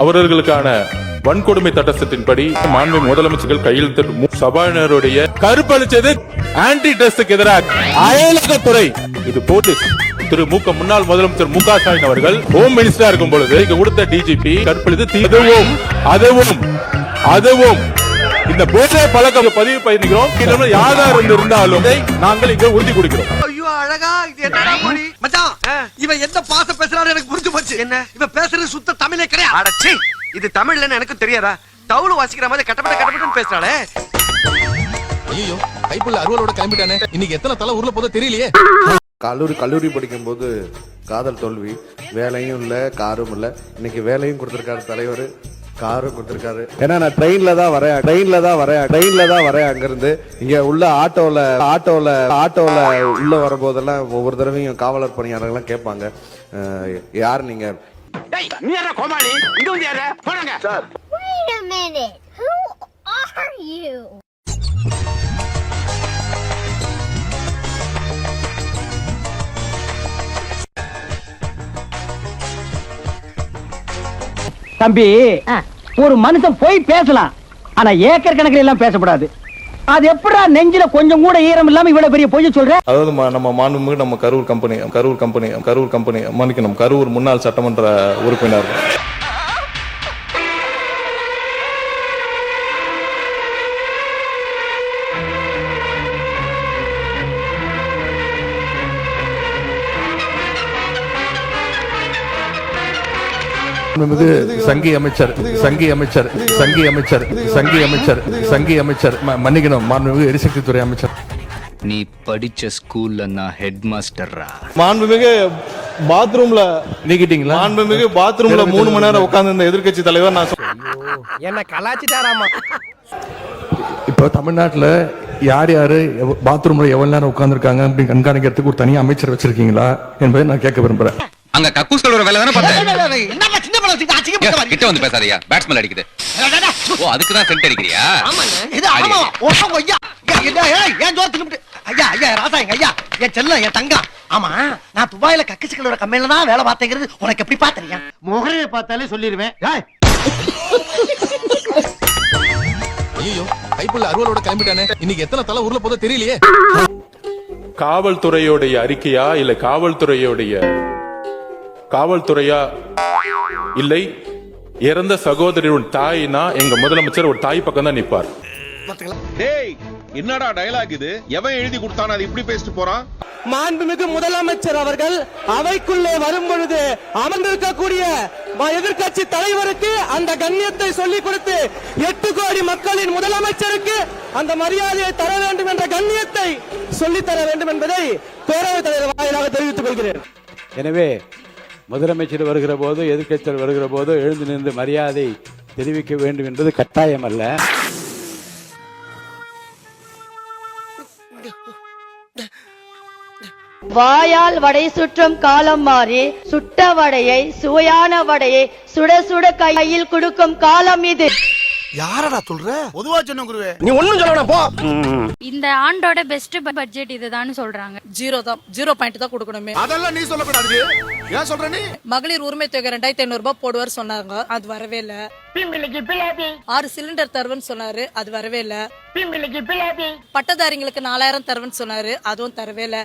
அவர்களுக்கான வன்கொடுமை சட்டத்தின்படி மாண்பு முதலமைச்சர்கள் கையெழுத்து சபாநாயகருடைய கருப்பளிச்சது ஆன்டி ட்ரஸ்டுக்கு எதிராக அயலகத்துறை இது போலீஸ் திரு முன்னாள் முதலமைச்சர் மு க ஸ்டாலின் அவர்கள் ஹோம் மினிஸ்டரா இருக்கும் பொழுது இங்க கொடுத்த டிஜிபி கற்பழித்து அதுவும் இந்த போதை பழக்கம் பதிவு பண்ணிக்கிறோம். யாரார் இருந்தாலும் நாங்கள் இங்க உறுதி கொடுக்கிறோம். ஐயோ அழகா இது என்னடா மொழி மச்சான், இவன் என்ன பாச பேசுறாரு எனக்கு புரிஞ்சு போச்சு. என்ன இவன் பேசுறது சுத்த தமிழே கிடையாது. அடச்சி, இது தமிழ்லன்னு எனக்கு தெரியாதா? தவுளு வாசிக்கிற மாதிரி கட்டப்பட்டு பேசுறாளே. ஐயோ கைப்புள்ள அருவலோட கிளம்பிட்டானே. இன்னைக்கு எத்தனை தலை ஊர்ல போதோ தெரியலையே. கல்லூரி படிக்கும் போது காதல் தோல்வி, வேலையும் இல்ல காரும் இல்ல. இன்னைக்கு வேலையும் கொடுத்திருக்காரு தலைவர், காரும் கொடுத்திருக்காரு. ஏன்னா நான் ட்ரெயின்ல தான் வரேன் அங்கிருந்து இங்க உள்ள ஆட்டோல உள்ள வரும்போதெல்லாம் ஒவ்வொரு தடவையும் காவலர் பணியாளர்கள் கேட்பாங்க, யார் நீங்க? கோமாளி இங்க வந்து யார போறாங்க sir. Wait a minute. Who are you? தம்பி, ஒரு மனுஷன் போய் பேசலாம், ஆனா ஏக்கர் கணக்கில் எல்லாம் பேசக்கூடாது. அது எப்படா நெஞ்சில கொஞ்சம் கூட ஈரம் இல்லாம இவ்வளவு பெரிய பொய் சொல்ற? அதாவது நம்ம மாண்புமிகு நம்ம கரூர் கம்பெனி மன்னிக்கணும், கரூர் முன்னாள் சட்டமன்ற உறுப்பினர் சங்கி அமைச்சர் மன்னிக்கணும், மாண்புமிகு எரிசக்தி துறை அமைச்சர். நீ படிச்ச ஸ்கூல்ல நான் ஹெட் மாஸ்டர்ரா. மாண்புமிகு பாத்ரூம்ல நீக்கிட்டீங்களா? மாண்புமிகு பாத்ரூம்ல 3 மணி நேரம் உட்கார்ந்து இருந்த எதிர்க்கட்சி தலைவர் நான் என்ன கலாச்சிட்டாராமா. இப்போ தமிழ்நாட்டுல யார் பாத்ரூம்ல எவ்வளவு நேரம் உட்கார்ந்துருக்காங்க அப்படி கண்காணிக்கிறதுக்கு ஒரு தனி அமைச்சர் வச்சிருக்கீங்களா என்பதை நான் கேட்க விரும்புறேன். அங்க கக்கூஸ் கழுவுற வேலை தானே பார்த்தேன். கிட்ட வந்து பேசாதயா, பேட்ஸ்மேன் அடிக்குது. ஓ அதுக்கு தான் சென்ட் அடிக்கிறியா? ஆமாங்க, இது ஆமா. ஓ ஐயா, ஏன் ஜோர் திரும்பிட்டு ஐயா ராசாங்க ஐயா, என் செல்லம் என் தங்கம். ஆமா, நான் துபாயில கக்கூஸ் கம்பெனில தான் வேலை பார்த்தேங்கிறது உனக்கு எப்படி பாத்தறியா? முகரைய பார்த்தாலே சொல்லிடுவேன். ஐயோ கைப்புள்ள அருவலோட கிளம்பிட்டானே. இன்னைக்கு எத்தனை தலை ஊர்ல போதோ தெரியலையே. காவல்துறையோடைய அறிக்கையா இல்ல காவல்துறையா இல்லை இறந்த சகோதரியின் தாய்னா எங்க முதலமைச்சர் ஒரு தாய் பக்கம் தான் நிப்பார். டேய் என்னடா டயலாக் இது? எவன் எழுதி கொடுத்தானே அது இப்படி பேசிட்டு போறான்? மாண்புமிகு முதலமைச்சர் அவர்கள் அவைக்குள்ளே வரும் பொழுது அமர்ந்திருக்கக்கூடிய எதிர்கட்சி தலைவருக்கு அந்த கண்ணியத்தை சொல்லிக் கொடுத்து 8 கோடி மக்களின் முதலமைச்சருக்கு அந்த மரியாதையை தர வேண்டும் என்ற கண்ணியத்தை சொல்லித்தர வேண்டும் என்பதை பேரவைத் தலைவர் வாயிலாக தெரிவித்துக் கொள்கிறேன். எனவே முதலமைச்சர் வருகிற போது எதிர்க்கட்சியர் வருகிற போது எழுந்து நின்று மரியாதை தெரிவிக்க வேண்டும் என்பது கட்டாயம் அல்ல. வாயால் வடை சுற்றும் காலம் மாறி சுட்ட வடையை சுவையான வடையை சுட சுட கையில் கொடுக்கும் காலம் இது. யாரடா சொல்ற? பொதுவா சொன்ன குருவே, நீ ஒண்ணும் சொல்ல வேணாம் போ. இந்த ஆண்டோட பெஸ்ட் பட்ஜெட் இதுதான் சொல்றாங்க. 0 தான் கொடுக்கணுமே. அதெல்லாம் நீ சொல்ல கூடாது. ஏன் சொல்ற நீ? மகளிர் உரிமை தொகை 2500 ரூபாய் போடுவார் சொன்னாங்க, அது வரவே இல்ல. 6 சிலிண்டர் தருவன்னு சொன்னாரு, அது வரவே இல்ல. பட்டதாரிங்களுக்கு 4000 தருவன்னு சொன்னாரு, அதுவும் தரவே இல்ல.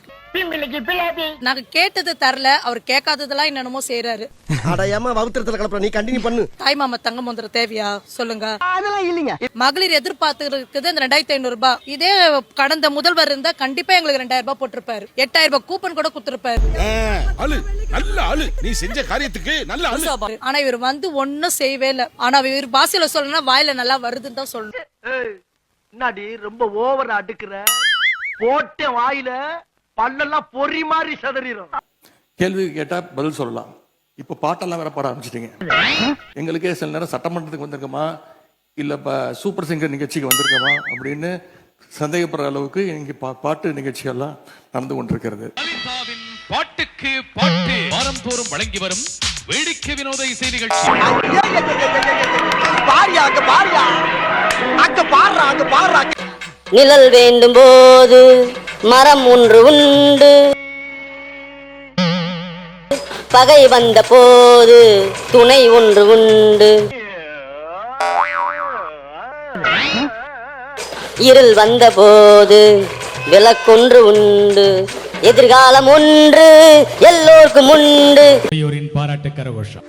நாங்க கேட்டது தரல, அவர் கேட்காததெல்லாம் என்னென்னமோ செய்யறாரு. அடையாம வவுத்திரத்துல கலப்பற, நீ கண்டினியூ பண்ணு. தாய் மாமா தங்க மந்திரம் தேவையா சொல்லுங்க? அதெல்லாம் இல்லைங்க. மகளிர் எதிர்பார்த்து இருக்குது இந்த 2500 ரூபாய். இதே கடந்த முதல்வர் இருந்தா கண்டிப்பா எங்களுக்கு 2000 ரூபாய் போட்டிருப்பாரு. 8000 ரூபாய் கூப்பன் கூட கொடுத்திருப்பாரு. நீ செஞ்ச காரியத்துக்கு நல்ல ஆளு. ஆனா இவர் வந்து ஒன்னும் செய்யவே இல்ல. ஆனா இவர் பாசியில சொல்லணும்னா வாயில நல்லா வருதுன்னு தான் சொல்லணும். என்னடி ரொம்ப ஓவரா அடுக்குற? போட்ட வாயில பல்லெல்லாம் பொறி மாதிரி சதறிரும். கேள்வி கேட்டா பதில் சொல்லலாம். இப்ப பாட்டெல்லாம் வேற பாட ஆரம்பிச்சிட்டீங்க. எங்களுக்கே சில நேரம் சட்டமன்றத்துக்கு வந்திருக்கோமா இல்ல சூப்பர் சிங்கர் நிகழ்ச்சிக்கு வந்திருக்கோமா அப்படின்னு சந்தேகப்படுற அளவுக்கு இங்க பாட்டு நிகழ்ச்சிகள்லாம் நடந்து கொண்டிருக்கிறது. பாட்டுக்கு பாட்டு வாரந்தோறும் வழங்கி வரும் வேடிக்கை வினோத இசை நிகழ்ச்சி. நிழல் வேண்டும் போது மரம் ஒன்று உண்டு, பகை வந்த போது துணை ஒன்று உண்டு, இருள் வந்த போது விளக்கொன்று உண்டு, எதிர்காலம் ஒன்று எல்லோருக்கும் உண்டு. பாராட்டு கரகோஷம்.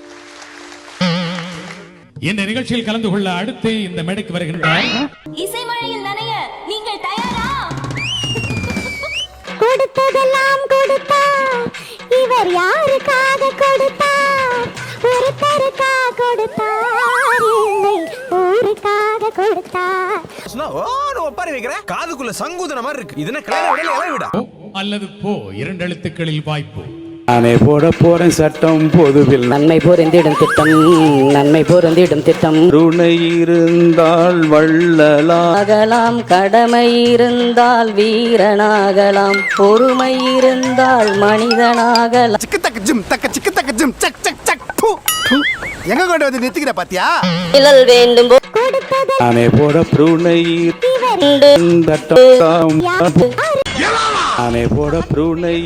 இந்த நிகழ்ச்சியில் கலந்து கொள்ள அடுத்து இந்த மேடைக்கு வருகின்றார். இசைமழையில் நனைய நீங்கள் தயாரா? கொடுத்ததெல்லாம் கொடுத்தார், இவர் யாருக்காக கொடுத்தார்? ஒருத்தருக்காக கொடுத்தார், இல்லை ஊருக்காக கொடுத்தார். காதுக்குள்ள சங்கூதன மாதிரி இருக்கு. இது என்ன அல்லது போ, 2 எழுத்துக்களில் வாய்ப்பு. நானே போட போறேன் சட்டம் பொதுவில் நன்மை பொருந்திடும் திட்டம், நன்மை பொருந்திடும் திட்டம். கருணை இருந்தால் வள்ளலாகலாம், கடமை இருந்தால் வீரனாகலாம், பொறுமை இருந்தால் மனிதனாகலாம். சிக்கு தக்க ஜிம் தக்க சிக்கு தக்க ஜிம் சக் சக் சக். எங்க கொண்டு வந்து நிறுத்திக்கிற பாத்தியா? நிழல் வேண்டும் நானே போட புருணை நானே போட புருணை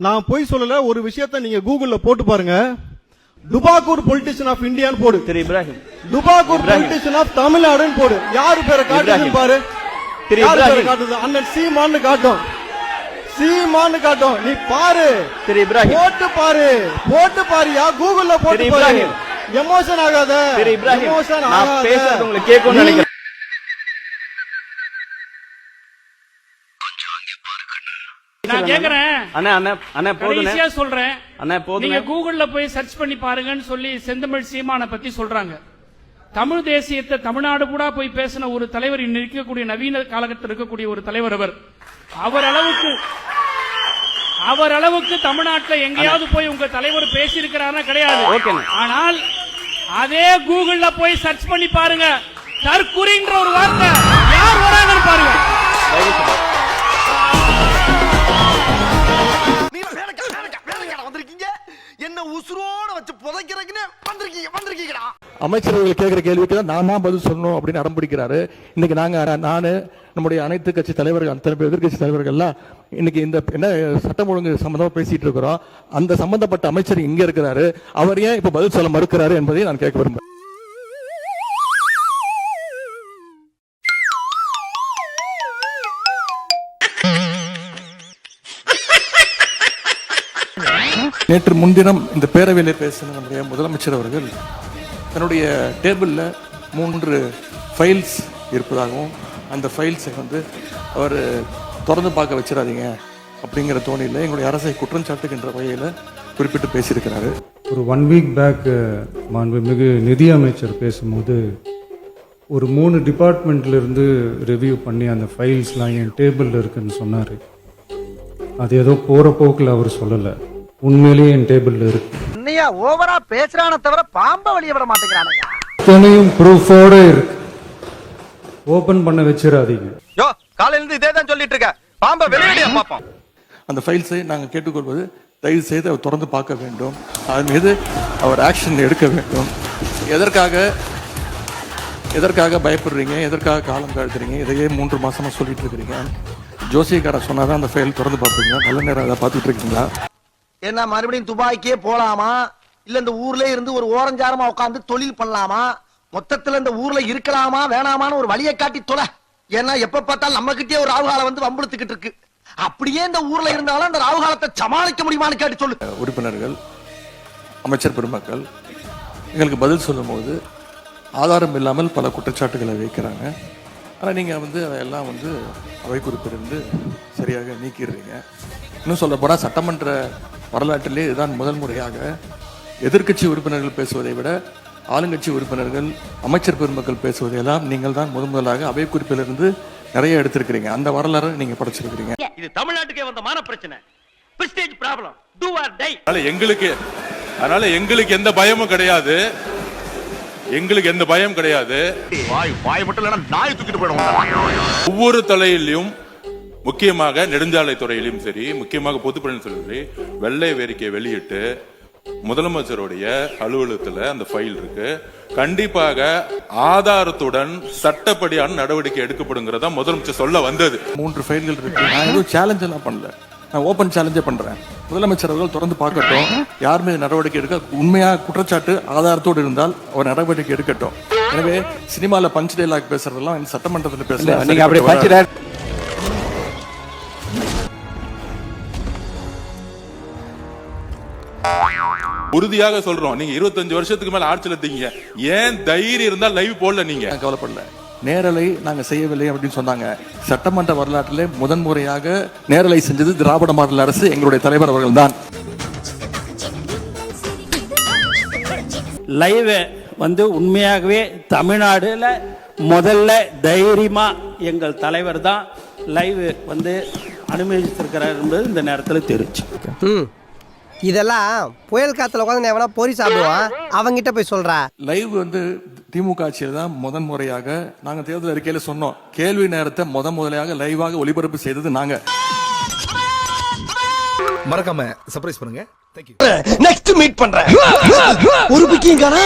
நான் போய் சொல்லல. ஒரு விஷயத்தை நீங்க கூகுள்ல போட்டு பாருங்க. டுபாகூர் பொலிட்டிஷியன் ஆஃப் இந்தியான்னு போடு. திரு இப்ராஹிம். டுபாகூர் பொலிட்டிஷியன் ஆஃப் தமிழ்நாடுன்னு போடு. யாரு பேரை காட்டுதுன்னு பாரு. யாரு பேரை காட்டுது? அண்ணன் சீமான்னு காட்டும். சீமான்னு காட்டும். நீ பாரு. திரு இப்ராஹிம் போட்டு பாரு. போட்டு பாருயா. கூகுள்ல போட்டு பாரு. எமோஷன் ஆகாத. திரு இப்ராஹிம் எமோஷன் ஆகாத. பேசுறது உங்களுக்கு கேட்கும்னு நினைக்கிறேன். நான் கேக்குறேன். கடைசியா சொல்றேன். நீங்க கூகுள்ல போய் சர்ச் பண்ணி பாருங்கன்னு சொல்லி செந்தமிழ் சீமானை பத்தி சொல்றாங்க. தமிழ் தேசியத்தை தமிழ்நாடு கூட போய் பேசின ஒரு தலைவர், இருக்கக்கூடிய நவீன காலகட்டத்தில் இருக்கக்கூடிய ஒரு தலைவர் அவர். அவர் அளவுக்கு தமிழ்நாட்டில் எங்கேயாவது போய் உங்க தலைவர் பேசி இருக்கிறாரா? கிடையாது. ஆனால் அதே கூகுள்ல போய் சர்ச் பண்ணி பாருங்க. தற்குறின்ற ஒரு வார்த்தை யார் வராங்கன்னு பாருங்க. என்ன உசுரோட வச்சு புதைக்கிறதுன்னு வந்திருக்கீங்கடா. அமைச்சர்கள் கேட்கிற கேள்விக்கு நான் தான் பதில் சொல்லணும் அப்படின்னு அடம்பிடிக்கிறாரு. இன்னைக்கு நானு நம்முடைய அனைத்து கட்சி தலைவர்கள், எதிர்கட்சி தலைவர்கள்லாம் இன்னைக்கு இந்த என்ன சட்டம் ஒழுங்கு சம்பந்தமா பேசிட்டு இருக்கிறோம். அந்த சம்பந்தப்பட்ட அமைச்சர் இங்க இருக்கிறாரு. அவர் ஏன் இப்ப பதில் சொல்ல மறுக்கிறாரு என்பதை நான் கேட்க விரும்புகிறேன். நேற்று முன்தினம் இந்த பேரவையிலே பேசின நம்முடைய முதலமைச்சர் அவர்கள் தன்னுடைய டேபிளில் 3 ஃபைல்ஸ் இருப்பதாகவும் அந்த ஃபைல்ஸை அவர் திறந்து பார்க்க வச்சிடாதீங்க அப்படிங்கிற தோணியில் எங்களுடைய அரசை குற்றம் சாட்டுகின்ற வகையில் குறிப்பிட்டு பேசியிருக்கிறாரு. ஒரு 1 வீக் பேக் மாண்புமிகு நிதி அமைச்சர் பேசும்போது ஒரு 3 டிபார்ட்மெண்ட்லேருந்து ரிவ்யூ பண்ணி அந்த ஃபைல்ஸ்லாம் என் டேபிளில் இருக்குன்னு சொன்னார். அது ஏதோ போகிற போக்கில் அவர் சொல்லலை. உண்மையிலேயே என் டேபிள்ல இருக்கு. என்னையா ஓவரா பேசுறானே தவிர பாம்ப வெளிய விட மாட்டேங்கிறானயா. இத்தனையும் ப்ரூஃபோட இருக்கு. ஓபன் பண்ண வச்சிராதீங்க. யோ காலையில இருந்து இதே தான் சொல்லிட்டு இருக்க. பாம்ப வெளியடியா பாப்போம். அந்த ஃபைல்ஸை நாங்கள் கேட்டுக்கொள்வது தயவு செய்து அவர் திறந்து பார்க்க வேண்டும். அதன் மீது அவர் ஆக்ஷன் எடுக்க வேண்டும். எதற்காக பயப்படுறீங்க? எதற்காக காலம் தாழ்த்துறீங்க? இதையே 3 மாசமா சொல்லிட்டு இருக்கிறீங்க. ஜோசியக்காரர் சொன்னாதான் அந்த ஃபைல் திறந்து பார்ப்பீங்க. நல்ல நேரம் அதை பார்த்துட்டு இருக்கீங்களா? என்ன மறுபடியும் துபாய்க்கே போலாமா? இல்ல இந்த ஊர்ல இருந்து ஒரு ஓரஞ்சாரமா உட்கார்ந்து தொழில் பண்ணலாமா? மொத்தத்துல இந்த ஊர்ல இருக்கலாமா வேணாமான்னு ஒரு வழியை காட்டி தொலை. ஏன்னா எப்ப பார்த்தாலும் நம்ம கிட்டே ஒரு ராகுகாலம் வம்புழுத்துக்கிட்டு இருக்கு. அப்படியே இந்த ஊர்ல இருந்தாலும் அந்த ராகுகாலத்தை சமாளிக்க முடியுமான்னு கேட்டு சொல்லு. உறுப்பினர்கள், அமைச்சர் பெருமக்கள் எங்களுக்கு பதில் சொல்லும் போது ஆதாரம் இல்லாமல் பல குற்றச்சாட்டுகளை வைக்கிறாங்க. ஆனால் நீங்கள் அதையெல்லாம் அவை குறிப்பிலிருந்து சரியாக நீக்கிடுறீங்க. இன்னும் சொல்ல போனால் சட்டமன்ற வரலாற்றிலே இதுதான் முதல் முறையாக எதிர்க்கட்சி உறுப்பினர்கள் பேசுவதை விட ஆளுங்கட்சி உறுப்பினர்கள், அமைச்சர் பெருமக்கள் பேசுவதையெல்லாம் நீங்கள் தான் முதலாக அவை குறிப்பிலிருந்து நிறைய எடுத்திருக்கிறீங்க. அந்த வரலாறு நீங்க படைச்சிருக்கிறீங்க. இது தமிழ்நாட்டுக்கே வந்த மான பிரச்சனை. Prestige problem. To or die. அதனால எங்களுக்கு எந்த பயமும் கிடையாது. எந்த பயம் கிடையாது. வாய் மட்டும் இல்லைன்னா நாய் தூக்கிட்டு போயிடும். ஒவ்வொரு தலையிலும், முக்கியமாக நெடுஞ்சாலை துறையிலும் சரி, முக்கியமாக பொதுப்பணியும் சரி, வெள்ளை வேறிக்கை வெளியிட்டு முதலமைச்சருடைய அலுவலகத்துல அந்த ஃபைல் இருக்கு. கண்டிப்பாக ஆதாரத்துடன் சட்டப்படியான நடவடிக்கை எடுக்கப்படுங்கிறதா முதலமைச்சர் சொல்ல வந்தது. 3 ஃபைல்கள் இருக்கு. நான் எதுவும் சேலஞ்ச் எல்லாம் பண்ணல, நான் ஓபன் சேலஞ்சே பண்றேன். முதலமைச்சர் அவர்கள் தொடர்ந்து பார்க்கட்டும், யார் மீது நடவடிக்கை எடுக்க உண்மையா குற்றச்சாட்டு ஆதாரத்தோடு இருந்தால் அவர் நடவடிக்கை எடுக்கட்டும். எனவே சினிமால பஞ்ச் டைலாக் பேசுறதெல்லாம் சட்டமன்றத்தில் பேசலாம். நீங்க அப்படி பஞ்ச் டைலாக் உறுதியாக சொல்றோம். நீங்க 25 வருஷத்துக்கு மேல ஆட்சியில் இருக்கீங்க, ஏன் தைரியம் இருந்தா லைவ் போடல? நீங்க கவலைப்படல, நேரலை நாங்க செய்யவில்லை அப்படின்னு சொன்னாங்க. சட்டமன்ற வரலாற்றிலே முதன்முறையாக நேரலை செஞ்சது திராவிட மாடல் அரசு, எங்களுடைய தலைவர் அவர்கள் தான். லைவ் வந்து உண்மையாகவே தமிழ்நாடுல முதல்ல தைரியமா எங்கள் தலைவர் தான் லைவ் வந்து அனுமதிச்சிருக்கிறார் என்பது இந்த நேரத்தில் தெரிவிச்சு. இதெல்லாம் புயல் காத்துல உட்காந்து எவனா பொறி சாப்பிடுவான், அவங்கிட்ட போய் சொல்றா. லைவ் வந்து திமுக ஆட்சியில் தான் முதன்முறையாக நாங்க தேர்தல் அறிக்கையில சொன்னோம், கேள்வி நேரத்தை முதன்முறையாக லைவாக ஒளிபரப்பு செய்தது நாங்க. மறக்காம சர்ப்ரைஸ் பண்ணுங்க. நெக்ஸ்ட் மீட் பண்றேன். ஒரு பிக்கிங் காணா.